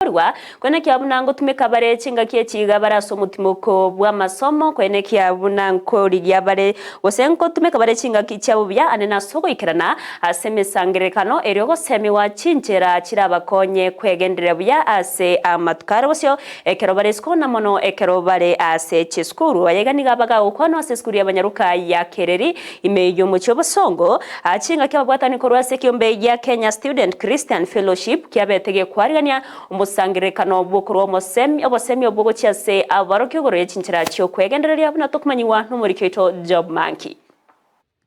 koriwa kwene kia bunango tumeka bare chinga kie chiga baraso mutimoko bwa masomo kwene kia bunango ligia bare osenko tumeka bare chinga kichabo bya anena sogo ikerana asemesangerekano eryogo semi wa chinjera chirabakonye kwegendera bya ase amatukaro bosyo ekero bare skona mono ekero bare ase cheskuru ayegani gabaga ukono ase skuru y'abanyaruka ya Kereri imeyo mucyo bosongo achinga kya bwatani korwa se kyombe ya Kenya Student Christian Fellowship kyabetege kwarigania umusangirekano bukuru omosemi obosemi obugo cyase abarokyo chinjera cyo kwegenderera buna tokumanyiwa n'umurikito Job Monkey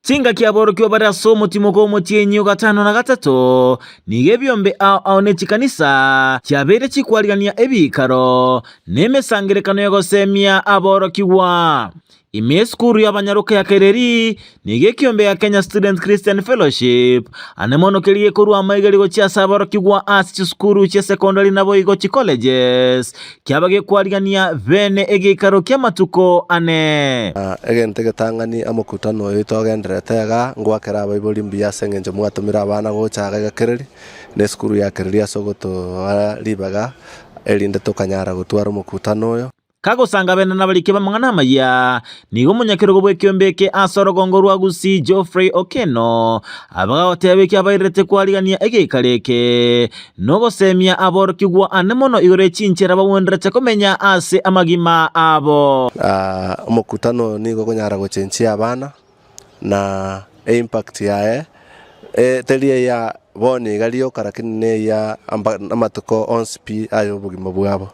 Chinga kia borokyo baraso mutimoko mutienyo gatano na gatatu nige byombe aonechikanisa cyabere chikwarigania ebikaro nemesangirekano yogosemia aborokiwa imeskuru y'abanyaruka ya Kereri nige kyombe ya Kenya Student Christian Fellowship anemono keliye koru amaigaligo cyasa aborokiwa asi skuru cya secondary nabo igo chi colleges cyabage kwarigania bene egikaro kyamatuko ane egente getangani amukutano yitogenderetega ngwakera abaibuli mbia sengenje mwatumira abana gochaga Kereri ne skuru ya Kereri asogoto libaga elinde tokanyara gutwara umukutano oyo kagosanga bena nabalike bamangana maya nigo munyakero gobwe kyombeke asorogongo rwa Gusii Geoffrey Okeno abaga otebeke abairete kwarigania egekaleke nogo semia aborokigwa anemono igore chinchera bawendera chakomenya ase amagima abo umukutano nigo konyara gochenchia abana na impact yae telie ya boni galio karakine ya amatuko onspi ayo bugima bwabo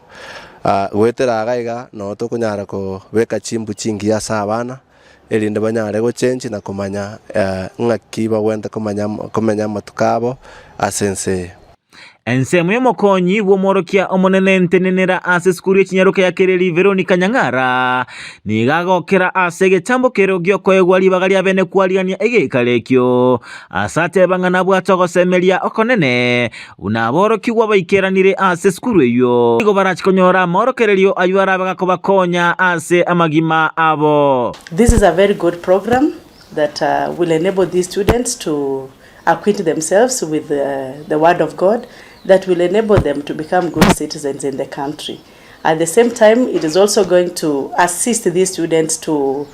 wetera gaiga no to kunyara ko beka chimbu chingi ya sabana elinde banyare go change na kumanya ngakiba wenda kumenya matukabo asense ensemo y'omukonyi bw'omworokia omonene ntenenera ase skuru y'ekinyaruka ya Kereri Veronica Nyangara nigagokera ase egechambokero giokoegwa libaga lia bene kwarigania egekalekyo asate bang'ana bwatogosemeria okonene unaborokigwa baikeranire ase skuru eyo igo barachikonyora morokererio ayu arabaga kobakonya ase amagima abo. This is a very good program that will enable these students to acquaint themselves with the word of God, that will enable them to become good citizens in the country. At the same time, it is also going to assist these students to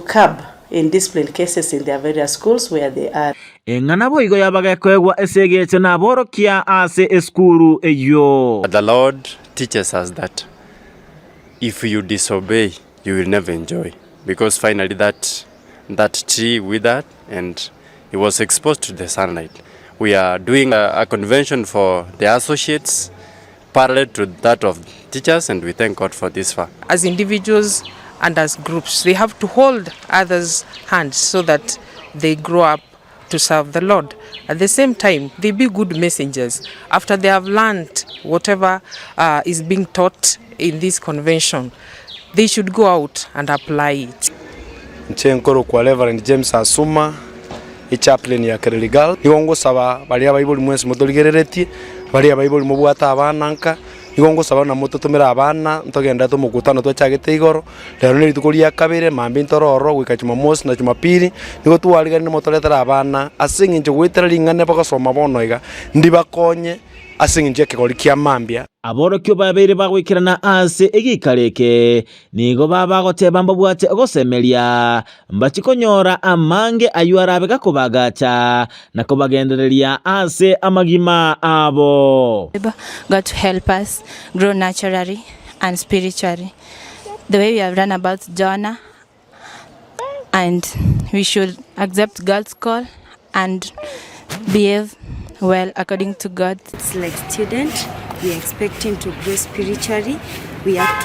curb indisciplined cases in their various schools where they are. Enganabo igo yabaga kwegwa esegete na borokia ase eskuru eyo. The Lord teaches us that if you disobey, you will never enjoy, because finally that tree withered and it was exposed to the sunlight. We are doing a convention for the associates parallel to that of teachers, and we thank God for this far. As individuals and as groups, they have to hold others' hands so that they grow up to serve the Lord. At the same time, they be good messengers. After they have learned whatever is being taught in this convention, they should go out and apply it. Nchenkoro kwa Reverend James Asuma chaplain ya Kereri Girl nigongo saba bali abayibuli mwese mutoligerereti bali abayibuli mubwata abana nka nigongo saba na mututumira abana ntogenda to mukutano to chagete igoro lero ni tukulia kabire mambi ntororo gwika Jumamosi na Jumapili nigo tuwaligani motoletera abana asinginje gwitera lingane bakasoma bonoiga ndibakonye asinginje kigori kia mambia aborokyo babere bagwikirana ase egikaleke nigo babagoteba mbabwate ogosemeria mbachikonyora amange ayu arabega kubagacha na kubagendereria ase amagima abo. God to help us grow naturally and spiritually, the way we have run about Jonah, and we should accept God's call and behave well according to God. It's like student, we are expecting to grow spiritually. We have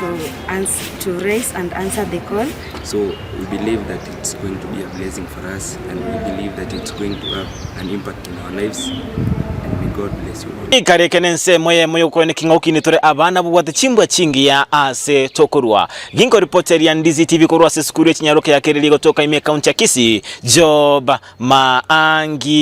to raise and answer the call. So we believe that it's going to be a blessing for us, and we believe that it's going to have an impact in our lives. And may God bless you all. Ikarekenense moyo kwene kingoki nitore abana bubwate chimbwa chingi ya ase tokorwa. Ginko reporter ya Ndizi TV korwa se skuru y'Kinyaruka ya Kereri gotoka ime county ya Kisii Job Monkey.